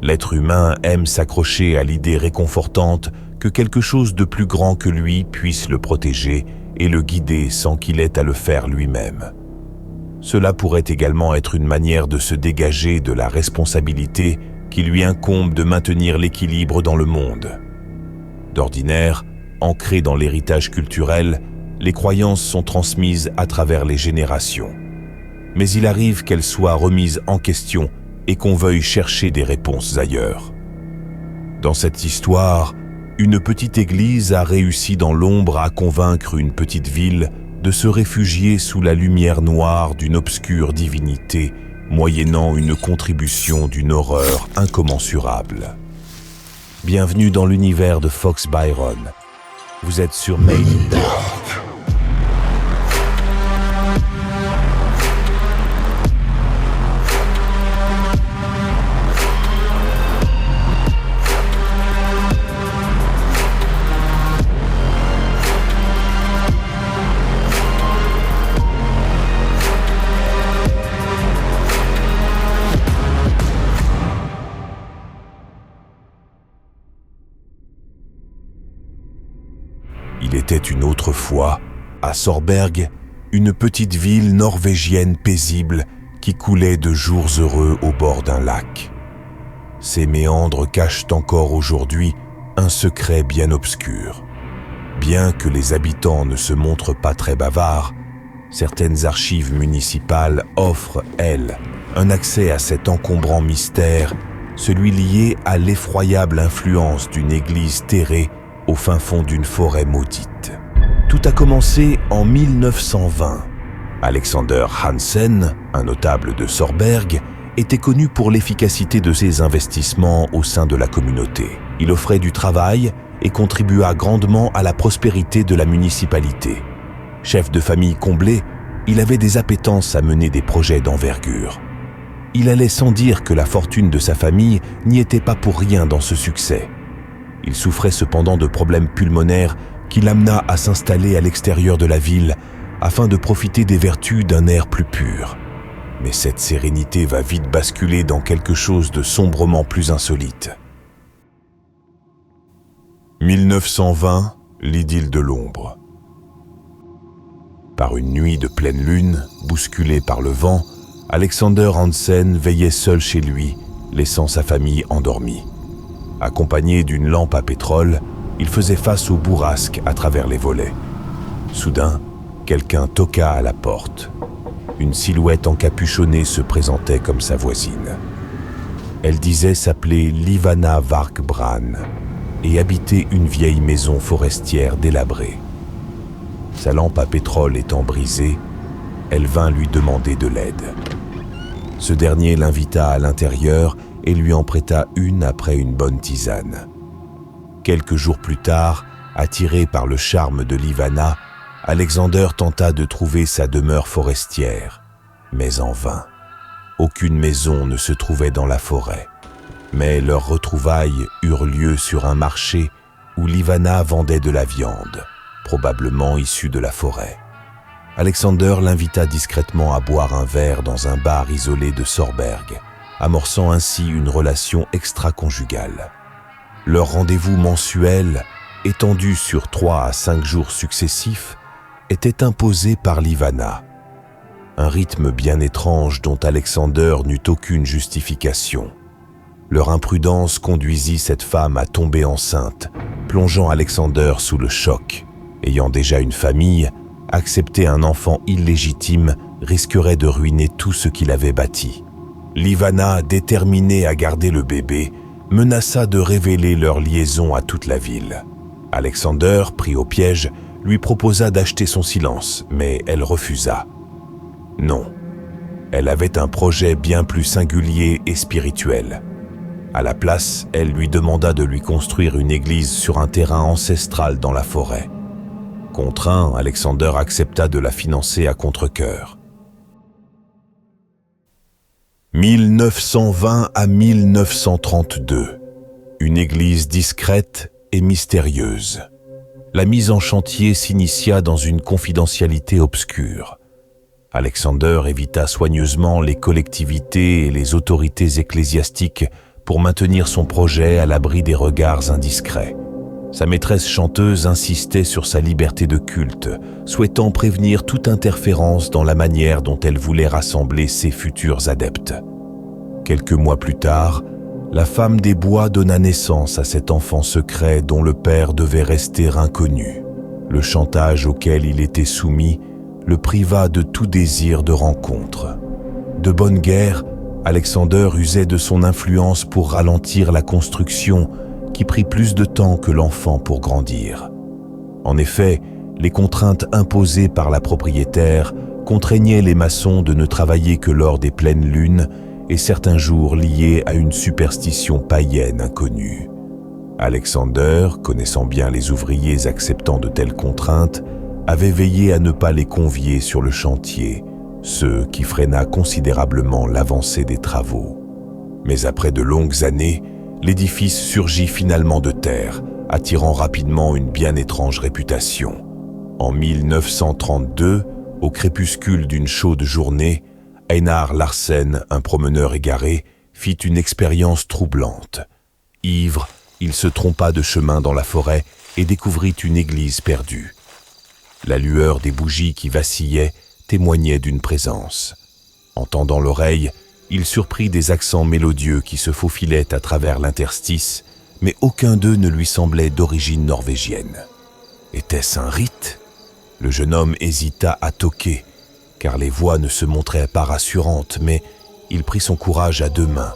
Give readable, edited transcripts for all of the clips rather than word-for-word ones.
L'être humain aime s'accrocher à l'idée réconfortante que quelque chose de plus grand que lui puisse le protéger et le guider sans qu'il ait à le faire lui-même. Cela pourrait également être une manière de se dégager de la responsabilité qui lui incombe de maintenir l'équilibre dans le monde. D'ordinaire, ancrées dans l'héritage culturel, les croyances sont transmises à travers les générations. Mais il arrive qu'elles soient remises en question et qu'on veuille chercher des réponses ailleurs. Dans cette histoire, une petite église a réussi dans l'ombre à convaincre une petite ville de se réfugier sous la lumière noire d'une obscure divinité, moyennant une contribution d'une horreur incommensurable. Bienvenue dans l'univers de Fox Byron. Vous êtes sur Made in Dark. Il était une autre fois, à Sorberg, une petite ville norvégienne paisible qui coulait de jours heureux au bord d'un lac. Ses méandres cachent encore aujourd'hui un secret bien obscur. Bien que les habitants ne se montrent pas très bavards, certaines archives municipales offrent, elles, un accès à cet encombrant mystère, celui lié à l'effroyable influence d'une église terrée au fin fond d'une forêt maudite. Tout a commencé en 1920. Alexander Hansen, un notable de Sorberg, était connu pour l'efficacité de ses investissements au sein de la communauté. Il offrait du travail et contribua grandement à la prospérité de la municipalité. Chef de famille comblé, il avait des appétences à mener des projets d'envergure. Il allait sans dire que la fortune de sa famille n'y était pas pour rien dans ce succès. Il souffrait cependant de problèmes pulmonaires qui l'amena à s'installer à l'extérieur de la ville afin de profiter des vertus d'un air plus pur. Mais cette sérénité va vite basculer dans quelque chose de sombrement plus insolite. 1920, l'idylle de l'ombre. Par une nuit de pleine lune, bousculé par le vent, Alexander Hansen veillait seul chez lui, laissant sa famille endormie. Accompagné d'une lampe à pétrole, il faisait face aux bourrasques à travers les volets. Soudain, quelqu'un toqua à la porte. Une silhouette encapuchonnée se présentait comme sa voisine. Elle disait s'appeler Livana Varkbran et habitait une vieille maison forestière délabrée. Sa lampe à pétrole étant brisée, elle vint lui demander de l'aide. Ce dernier l'invita à l'intérieur et lui en prêta une après une bonne tisane. Quelques jours plus tard, attiré par le charme de Livana, Alexander tenta de trouver sa demeure forestière, mais en vain. Aucune maison ne se trouvait dans la forêt, mais leurs retrouvailles eurent lieu sur un marché où Livana vendait de la viande, probablement issue de la forêt. Alexander l'invita discrètement à boire un verre dans un bar isolé de Sorberg, amorçant ainsi une relation extra-conjugale. Leur rendez-vous mensuel, étendu sur 3 à 5 jours successifs, était imposé par Livana. Un rythme bien étrange dont Alexander n'eut aucune justification. Leur imprudence conduisit cette femme à tomber enceinte, plongeant Alexander sous le choc. Ayant déjà une famille, accepter un enfant illégitime risquerait de ruiner tout ce qu'il avait bâti. Livana, déterminée à garder le bébé, menaça de révéler leur liaison à toute la ville. Alexander, pris au piège, lui proposa d'acheter son silence, mais elle refusa. Non, elle avait un projet bien plus singulier et spirituel. À la place, elle lui demanda de lui construire une église sur un terrain ancestral dans la forêt. Contraint, Alexander accepta de la financer à contre-cœur. 1920 à 1932. Une église discrète et mystérieuse. La mise en chantier s'initia dans une confidentialité obscure. Alexander évita soigneusement les collectivités et les autorités ecclésiastiques pour maintenir son projet à l'abri des regards indiscrets. Sa maîtresse chanteuse insistait sur sa liberté de culte, souhaitant prévenir toute interférence dans la manière dont elle voulait rassembler ses futurs adeptes. Quelques mois plus tard, la femme des bois donna naissance à cet enfant secret dont le père devait rester inconnu. Le chantage auquel il était soumis le priva de tout désir de rencontre. De bonne guerre, Alexander usait de son influence pour ralentir la construction qui prit plus de temps que l'enfant pour grandir. En effet, les contraintes imposées par la propriétaire contraignaient les maçons de ne travailler que lors des pleines lunes et certains jours liés à une superstition païenne inconnue. Alexander, connaissant bien les ouvriers acceptant de telles contraintes, avait veillé à ne pas les convier sur le chantier, ce qui freina considérablement l'avancée des travaux. Mais après de longues années, l'édifice surgit finalement de terre, attirant rapidement une bien étrange réputation. En 1932, au crépuscule d'une chaude journée, Einar Larsen, un promeneur égaré, fit une expérience troublante. Ivre, il se trompa de chemin dans la forêt et découvrit une église perdue. La lueur des bougies qui vacillaient témoignait d'une présence. En tendant l'oreille, il surprit des accents mélodieux qui se faufilaient à travers l'interstice, mais aucun d'eux ne lui semblait d'origine norvégienne. Était-ce un rite ? Le jeune homme hésita à toquer, car les voix ne se montraient pas rassurantes, mais il prit son courage à deux mains.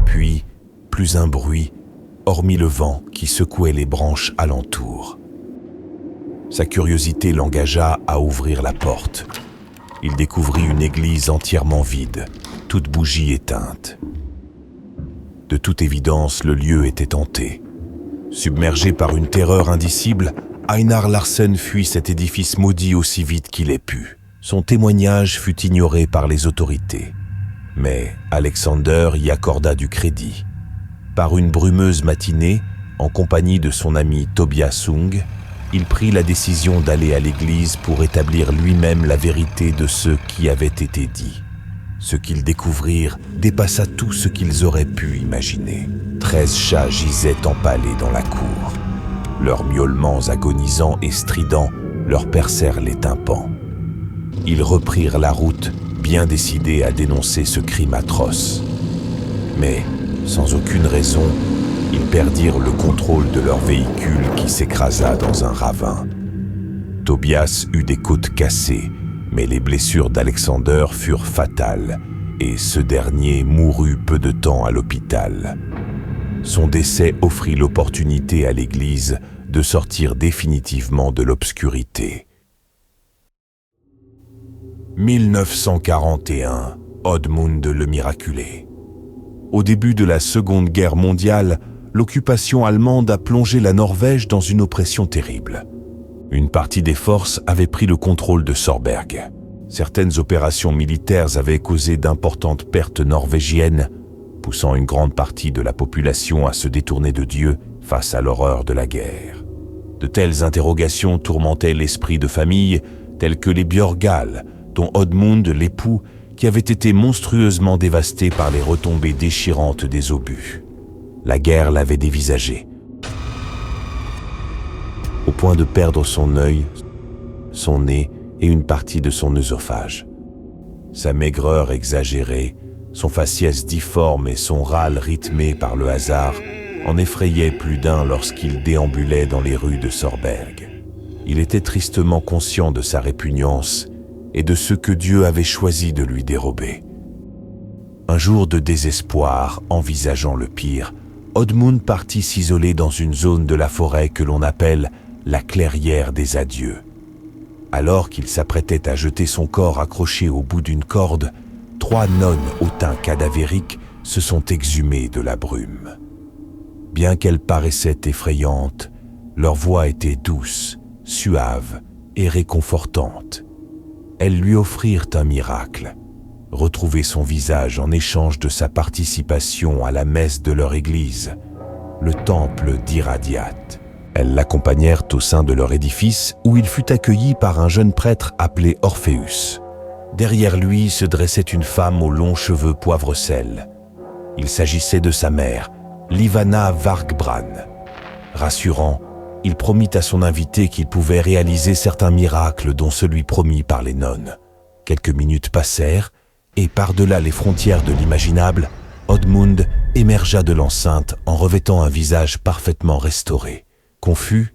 Puis, plus un bruit, hormis le vent qui secouait les branches alentour. Sa curiosité l'engagea à ouvrir la porte. Il découvrit une église entièrement vide, toute bougie éteinte. De toute évidence, le lieu était hanté. Submergé par une terreur indicible, Einar Larsen fuit cet édifice maudit aussi vite qu'il ait pu. Son témoignage fut ignoré par les autorités. Mais Alexander y accorda du crédit. Par une brumeuse matinée, en compagnie de son ami Tobias Sung, il prit la décision d'aller à l'église pour établir lui-même la vérité de ce qui avait été dit. Ce qu'ils découvrirent dépassa tout ce qu'ils auraient pu imaginer. 13 chats gisaient empalés dans la cour. Leurs miaulements agonisants et stridents leur percèrent les tympans. Ils reprirent la route, bien décidés à dénoncer ce crime atroce. Mais, sans aucune raison, ils perdirent le contrôle de leur véhicule qui s'écrasa dans un ravin. Tobias eut des côtes cassées, mais les blessures d'Alexander furent fatales et ce dernier mourut peu de temps à l'hôpital. Son décès offrit l'opportunité à l'Église de sortir définitivement de l'obscurité. 1941, Oddmund le Miraculé. Au début de la Seconde Guerre mondiale, l'occupation allemande a plongé la Norvège dans une oppression terrible. Une partie des forces avait pris le contrôle de Sorberg. Certaines opérations militaires avaient causé d'importantes pertes norvégiennes, poussant une grande partie de la population à se détourner de Dieu face à l'horreur de la guerre. De telles interrogations tourmentaient l'esprit de famille, tels que les Björgal, dont Oddmund, l'époux, qui avait été monstrueusement dévasté par les retombées déchirantes des obus. La guerre l'avait dévisagé, au point de perdre son œil, son nez et une partie de son œsophage. Sa maigreur exagérée, son faciès difforme et son râle rythmé par le hasard en effrayaient plus d'un lorsqu'il déambulait dans les rues de Sorberg. Il était tristement conscient de sa répugnance et de ce que Dieu avait choisi de lui dérober. Un jour de désespoir, envisageant le pire, Oddmund partit s'isoler dans une zone de la forêt que l'on appelle la clairière des adieux. Alors qu'il s'apprêtait à jeter son corps accroché au bout d'une corde, 3 nonnes au teint cadavérique se sont exhumées de la brume. Bien qu'elles paraissaient effrayantes, leur voix était douce, suave et réconfortante. Elles lui offrirent un miracle, retrouver son visage en échange de sa participation à la messe de leur église, le temple d'Iradiat. Elles l'accompagnèrent au sein de leur édifice où il fut accueilli par un jeune prêtre appelé Orpheus. Derrière lui se dressait une femme aux longs cheveux poivre-sel. Il s'agissait de sa mère, Livana Vargbran. Rassurant, il promit à son invité qu'il pouvait réaliser certains miracles, dont celui promis par les nonnes. Quelques minutes passèrent, et par-delà les frontières de l'imaginable, Odmund émergea de l'enceinte en revêtant un visage parfaitement restauré. Confus,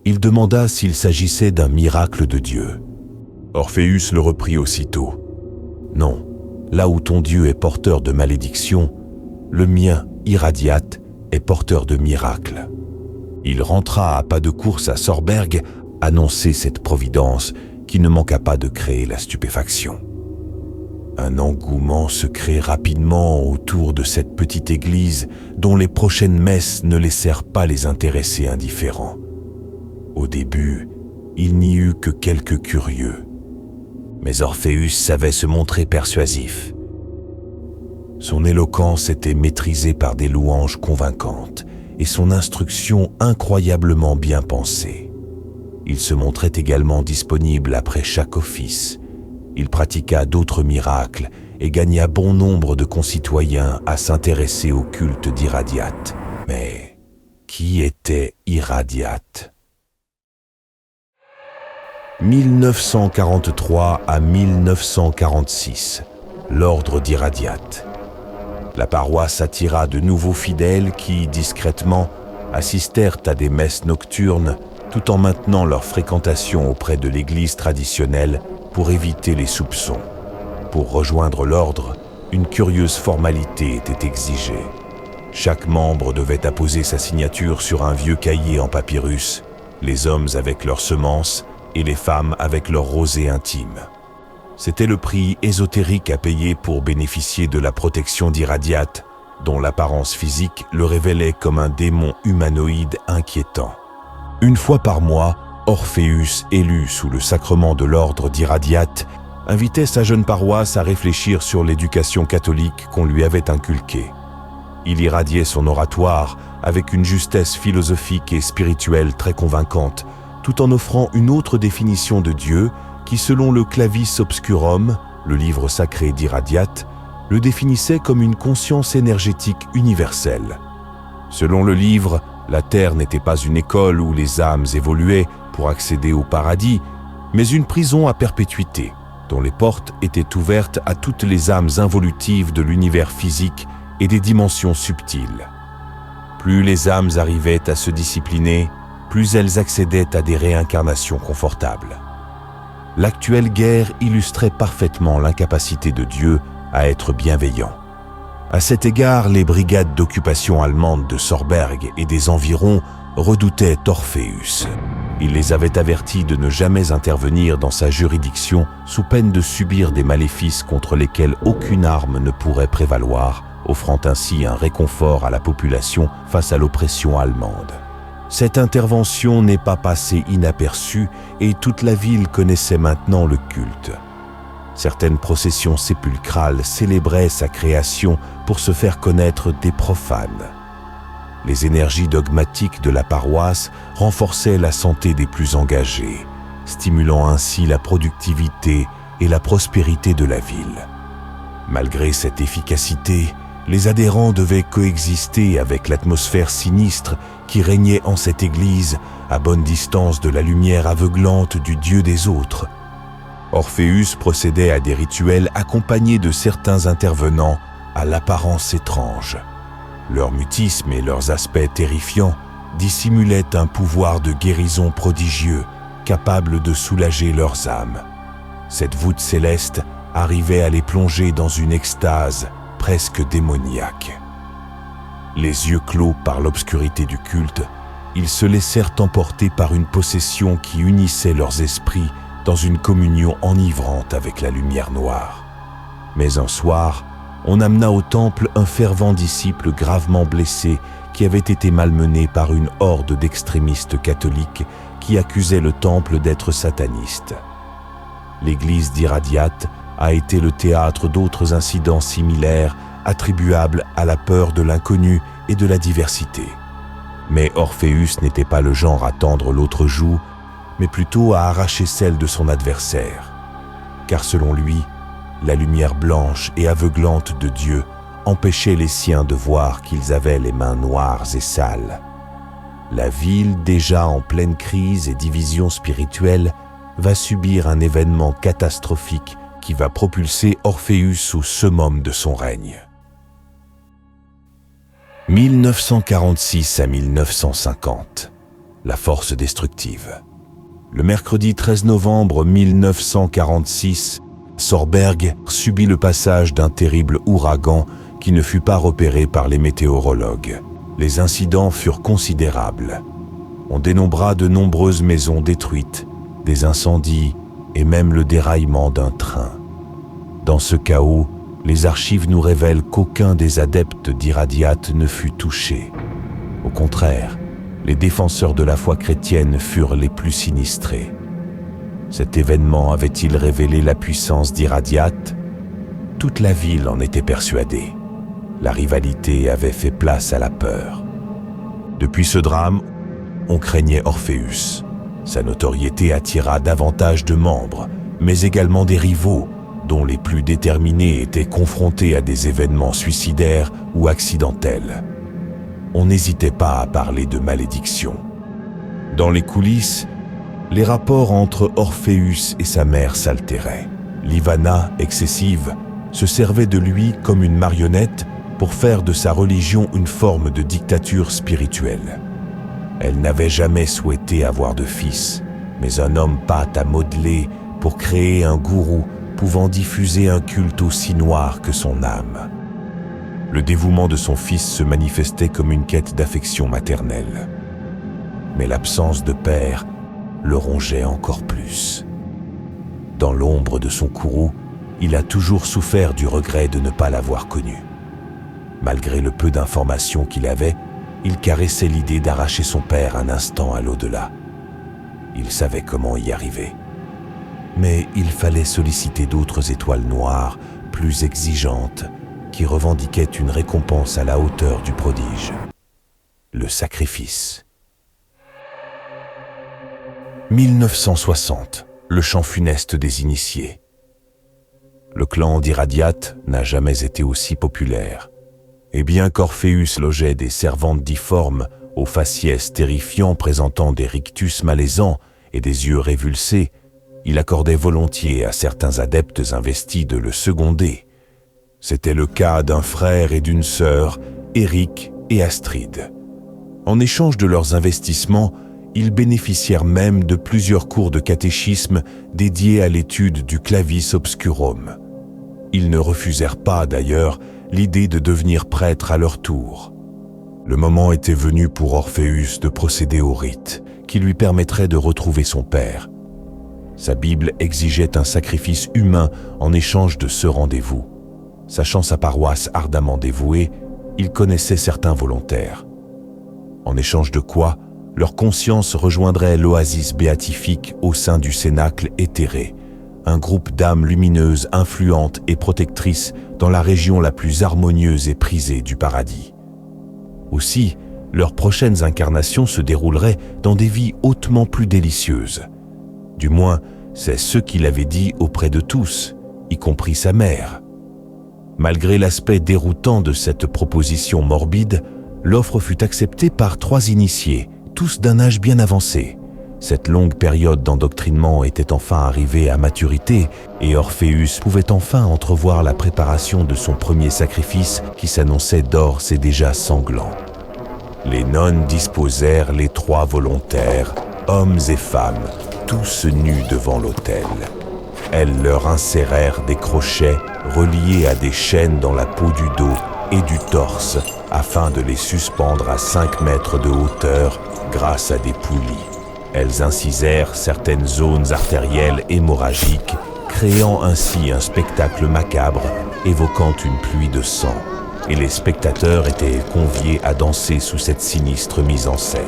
il demanda s'il s'agissait d'un miracle de Dieu. Orpheus le reprit aussitôt. « Non, là où ton Dieu est porteur de malédiction, le mien, Irradiate, est porteur de miracles. » Il rentra à pas de course à Sorberg, annoncer cette providence qui ne manqua pas de créer la stupéfaction. Un engouement se crée rapidement autour de cette petite église dont les prochaines messes ne laissèrent pas les intéressés indifférents. Au début, il n'y eut que quelques curieux. Mais Orpheus savait se montrer persuasif. Son éloquence était maîtrisée par des louanges convaincantes et son instruction incroyablement bien pensée. Il se montrait également disponible après chaque office. Il pratiqua d'autres miracles et gagna bon nombre de concitoyens à s'intéresser au culte d'Irradiate. Mais qui était Irradiate ? 1943 à 1946, l'ordre d'Irradiate. La paroisse attira de nouveaux fidèles qui, discrètement, assistèrent à des messes nocturnes tout en maintenant leur fréquentation auprès de l'église traditionnelle pour éviter les soupçons. Pour rejoindre l'ordre, une curieuse formalité était exigée. Chaque membre devait apposer sa signature sur un vieux cahier en papyrus, les hommes avec leurs semences et les femmes avec leur rosée intime. C'était le prix ésotérique à payer pour bénéficier de la protection d'Irradiate, dont l'apparence physique le révélait comme un démon humanoïde inquiétant. Une fois par mois, Orpheus, élu sous le sacrement de l'ordre d'Irradiate, invitait sa jeune paroisse à réfléchir sur l'éducation catholique qu'on lui avait inculquée. Il irradiait son oratoire avec une justesse philosophique et spirituelle très convaincante, tout en offrant une autre définition de Dieu qui, selon le Clavis Obscurum, le livre sacré d'Irradiate, le définissait comme une conscience énergétique universelle. Selon le livre, la Terre n'était pas une école où les âmes évoluaient pour accéder au paradis, mais une prison à perpétuité, dont les portes étaient ouvertes à toutes les âmes involutives de l'univers physique et des dimensions subtiles. Plus les âmes arrivaient à se discipliner, plus elles accédaient à des réincarnations confortables. L'actuelle guerre illustrait parfaitement l'incapacité de Dieu à être bienveillant. À cet égard, les brigades d'occupation allemandes de Sorberg et des environs redoutaient Orpheus. Il les avait avertis de ne jamais intervenir dans sa juridiction sous peine de subir des maléfices contre lesquels aucune arme ne pourrait prévaloir, offrant ainsi un réconfort à la population face à l'oppression allemande. Cette intervention n'est pas passée inaperçue et toute la ville connaissait maintenant le culte. Certaines processions sépulcrales célébraient sa création pour se faire connaître des profanes. Les énergies dogmatiques de la paroisse renforçaient la santé des plus engagés, stimulant ainsi la productivité et la prospérité de la ville. Malgré cette efficacité, les adhérents devaient coexister avec l'atmosphère sinistre qui régnait en cette église à bonne distance de la lumière aveuglante du Dieu des autres. Orpheus procédait à des rituels accompagnés de certains intervenants à l'apparence étrange. Leur mutisme et leurs aspects terrifiants dissimulaient un pouvoir de guérison prodigieux, capable de soulager leurs âmes. Cette voûte céleste arrivait à les plonger dans une extase presque démoniaque. Les yeux clos par l'obscurité du culte, ils se laissèrent emporter par une possession qui unissait leurs esprits dans une communion enivrante avec la lumière noire. Mais un soir, on amena au temple un fervent disciple gravement blessé qui avait été malmené par une horde d'extrémistes catholiques qui accusaient le temple d'être sataniste. L'église d'Irradiate a été le théâtre d'autres incidents similaires attribuables à la peur de l'inconnu et de la diversité. Mais Orpheus n'était pas le genre à tendre l'autre joue, mais plutôt à arracher celle de son adversaire. Car selon lui, la lumière blanche et aveuglante de Dieu empêchait les siens de voir qu'ils avaient les mains noires et sales. La ville, déjà en pleine crise et division spirituelle, va subir un événement catastrophique qui va propulser Orpheus au summum de son règne. 1946 à 1950, la force destructive. Le mercredi 13 novembre 1946, Sorberg subit le passage d'un terrible ouragan qui ne fut pas repéré par les météorologues. Les incidents furent considérables. On dénombra de nombreuses maisons détruites, des incendies et même le déraillement d'un train. Dans ce chaos, les archives nous révèlent qu'aucun des adeptes d'Iradiate ne fut touché. Au contraire, les défenseurs de la foi chrétienne furent les plus sinistrés. Cet événement avait-il révélé la puissance d'Iradiate ? Toute la ville en était persuadée. La rivalité avait fait place à la peur. Depuis ce drame, on craignait Orpheus. Sa notoriété attira davantage de membres, mais également des rivaux, dont les plus déterminés étaient confrontés à des événements suicidaires ou accidentels. On n'hésitait pas à parler de malédiction. Dans les coulisses, les rapports entre Orpheus et sa mère s'altéraient. L'Ivana, excessive, se servait de lui comme une marionnette pour faire de sa religion une forme de dictature spirituelle. Elle n'avait jamais souhaité avoir de fils, mais un homme pâte à modeler pour créer un gourou pouvant diffuser un culte aussi noir que son âme. Le dévouement de son fils se manifestait comme une quête d'affection maternelle. Mais l'absence de père le rongeait encore plus. Dans l'ombre de son courroux, il a toujours souffert du regret de ne pas l'avoir connu. Malgré le peu d'informations qu'il avait, il caressait l'idée d'arracher son père un instant à l'au-delà. Il savait comment y arriver. Mais il fallait solliciter d'autres étoiles noires, plus exigeantes, qui revendiquaient une récompense à la hauteur du prodige. Le sacrifice. 1960, le chant funeste des initiés. Le clan d'Iradiate n'a jamais été aussi populaire. Et bien qu'Orpheus logeait des servantes difformes, aux faciès terrifiants présentant des rictus malaisants et des yeux révulsés, il accordait volontiers à certains adeptes investis de le seconder. C'était le cas d'un frère et d'une sœur, Éric et Astrid. En échange de leurs investissements, ils bénéficièrent même de plusieurs cours de catéchisme dédiés à l'étude du clavis obscurum. Ils ne refusèrent pas, d'ailleurs, l'idée de devenir prêtres à leur tour. Le moment était venu pour Orpheus de procéder au rite, qui lui permettrait de retrouver son père. Sa Bible exigeait un sacrifice humain en échange de ce rendez-vous. Sachant sa paroisse ardemment dévouée, il connaissait certains volontaires. En échange de quoi, leur conscience rejoindrait l'oasis béatifique au sein du cénacle éthéré, un groupe d'âmes lumineuses, influentes et protectrices dans la région la plus harmonieuse et prisée du paradis. Aussi, leurs prochaines incarnations se dérouleraient dans des vies hautement plus délicieuses. Du moins, c'est ce qu'il avait dit auprès de tous, y compris sa mère. Malgré l'aspect déroutant de cette proposition morbide, l'offre fut acceptée par 3 initiés, tous d'un âge bien avancé. Cette longue période d'endoctrinement était enfin arrivée à maturité et Orpheus pouvait enfin entrevoir la préparation de son premier sacrifice qui s'annonçait d'ores et déjà sanglant. Les nonnes disposèrent les 3 volontaires, hommes et femmes, tous nus devant l'autel. Elles leur insérèrent des crochets reliés à des chaînes dans la peau du dos et du torse afin de les suspendre à 5 mètres de hauteur grâce à des poulies. Elles incisèrent certaines zones artérielles hémorragiques, créant ainsi un spectacle macabre évoquant une pluie de sang. Et les spectateurs étaient conviés à danser sous cette sinistre mise en scène.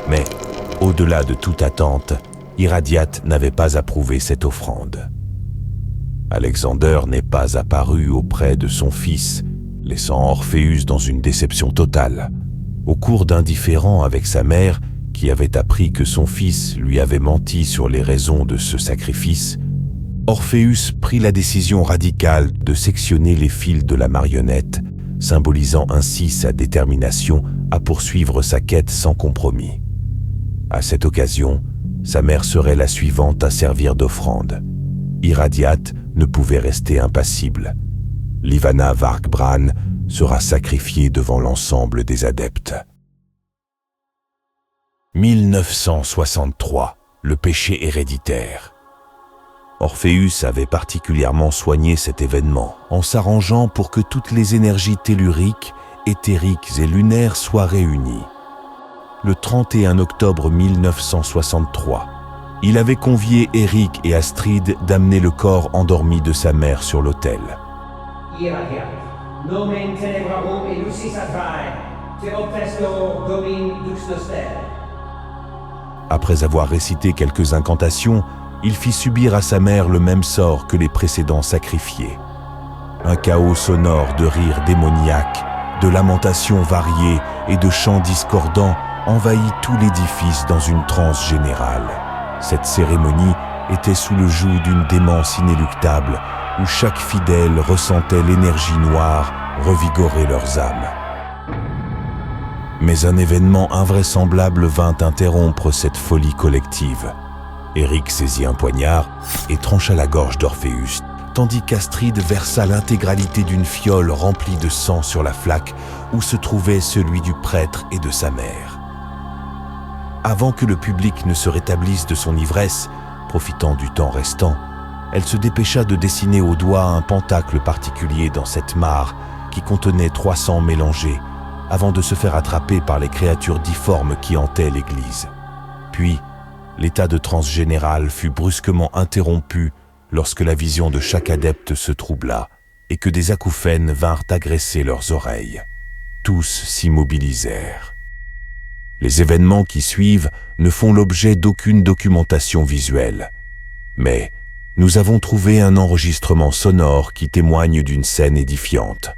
Mais, au-delà de toute attente, Iradiate n'avait pas approuvé cette offrande. Alexander n'est pas apparu auprès de son fils, laissant Orpheus dans une déception totale. Au cours d'un différend avec sa mère, qui avait appris que son fils lui avait menti sur les raisons de ce sacrifice, Orpheus prit la décision radicale de sectionner les fils de la marionnette symbolisant ainsi sa détermination à poursuivre sa quête sans compromis. À cette occasion, sa mère serait la suivante à servir d'offrande. Iradiate ne pouvait rester impassible. Livana Vargbran sera sacrifiée devant l'ensemble des adeptes. 1963, le péché héréditaire. Orpheus avait particulièrement soigné cet événement en s'arrangeant pour que toutes les énergies telluriques, éthériques et lunaires soient réunies. Le 31 octobre 1963, il avait convié Eric et Astrid d'amener le corps endormi de sa mère sur l'autel. Iradiate, nomen tenebrarum elusis advae, te optesto domin dux noster. Après avoir récité quelques incantations, il fit subir à sa mère le même sort que les précédents sacrifiés. Un chaos sonore de rires démoniaques, de lamentations variées et de chants discordants envahit tout l'édifice dans une transe générale. Cette cérémonie était sous le joug d'une démence inéluctable où chaque fidèle ressentait l'énergie noire revigorer leurs âmes. Mais un événement invraisemblable vint interrompre cette folie collective. Eric saisit un poignard et trancha la gorge d'Orpheus, tandis qu'Astrid versa l'intégralité d'une fiole remplie de sang sur la flaque où se trouvait celui du prêtre et de sa mère. Avant que le public ne se rétablisse de son ivresse, profitant du temps restant, elle se dépêcha de dessiner au doigt un pentacle particulier dans cette mare qui contenait 300 mélangés, avant de se faire attraper par les créatures difformes qui hantaient l'église. Puis, l'état de transe générale fut brusquement interrompu lorsque la vision de chaque adepte se troubla et que des acouphènes vinrent agresser leurs oreilles. Tous s'immobilisèrent. Les événements qui suivent ne font l'objet d'aucune documentation visuelle. Mais nous avons trouvé un enregistrement sonore qui témoigne d'une scène édifiante.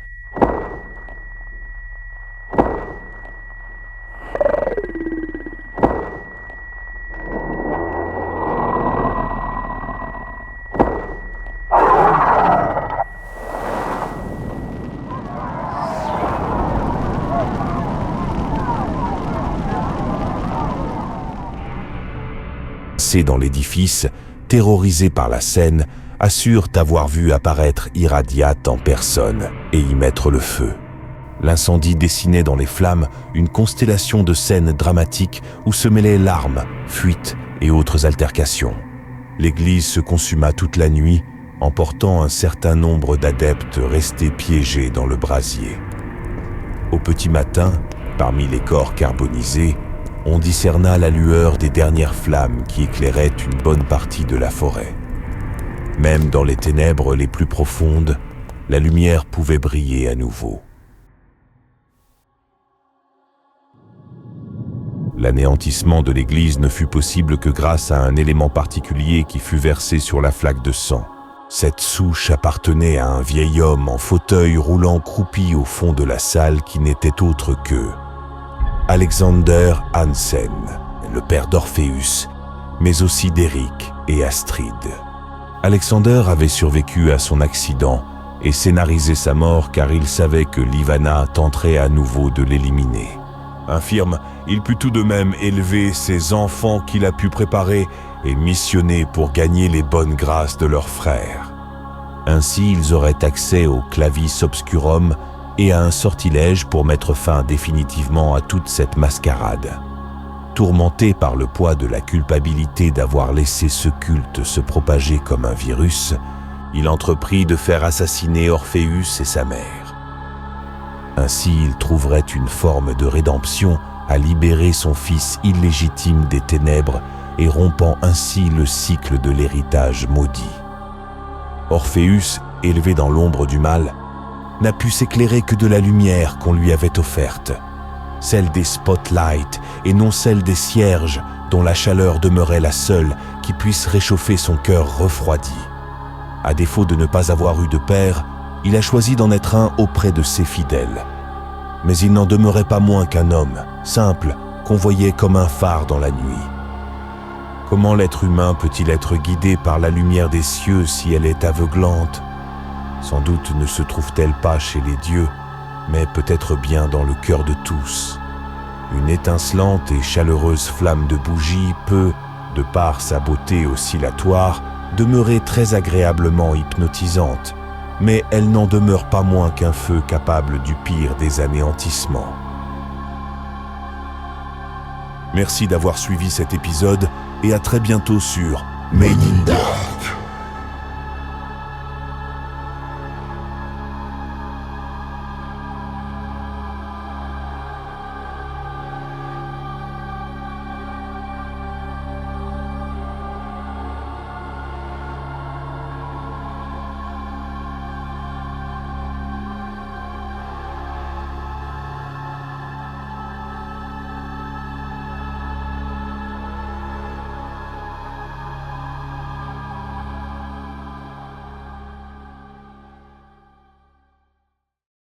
Dans l'édifice, terrorisés par la scène, assurent avoir vu apparaître Iradiate en personne et y mettre le feu. L'incendie dessinait dans les flammes une constellation de scènes dramatiques où se mêlaient larmes, fuites et autres altercations. L'église se consuma toute la nuit, emportant un certain nombre d'adeptes restés piégés dans le brasier. Au petit matin, parmi les corps carbonisés, on discerna la lueur des dernières flammes qui éclairaient une bonne partie de la forêt. Même dans les ténèbres les plus profondes, la lumière pouvait briller à nouveau. L'anéantissement de l'église ne fut possible que grâce à un élément particulier qui fut versé sur la flaque de sang. Cette souche appartenait à un vieil homme en fauteuil roulant croupi au fond de la salle qui n'était autre que Alexander Hansen, le père d'Orpheus, mais aussi d'Eric et Astrid. Alexander avait survécu à son accident et scénarisé sa mort car il savait que Livana tenterait à nouveau de l'éliminer. Infirme, il put tout de même élever ces enfants qu'il a pu préparer et missionner pour gagner les bonnes grâces de leurs frères. Ainsi, ils auraient accès au clavis obscurum et à un sortilège pour mettre fin définitivement à toute cette mascarade. Tourmenté par le poids de la culpabilité d'avoir laissé ce culte se propager comme un virus, il entreprit de faire assassiner Orpheus et sa mère. Ainsi, il trouverait une forme de rédemption à libérer son fils illégitime des ténèbres et rompant ainsi le cycle de l'héritage maudit. Orpheus, élevé dans l'ombre du mal, n'a pu s'éclairer que de la lumière qu'on lui avait offerte, celle des spotlights et non celle des cierges dont la chaleur demeurait la seule qui puisse réchauffer son cœur refroidi. À défaut de ne pas avoir eu de père, il a choisi d'en être un auprès de ses fidèles. Mais il n'en demeurait pas moins qu'un homme, simple, qu'on voyait comme un phare dans la nuit. Comment l'être humain peut-il être guidé par la lumière des cieux si elle est aveuglante ? Sans doute ne se trouve-t-elle pas chez les dieux, mais peut-être bien dans le cœur de tous. Une étincelante et chaleureuse flamme de bougie peut, de par sa beauté oscillatoire, demeurer très agréablement hypnotisante, mais elle n'en demeure pas moins qu'un feu capable du pire des anéantissements. Merci d'avoir suivi cet épisode et à très bientôt sur Made in Dark.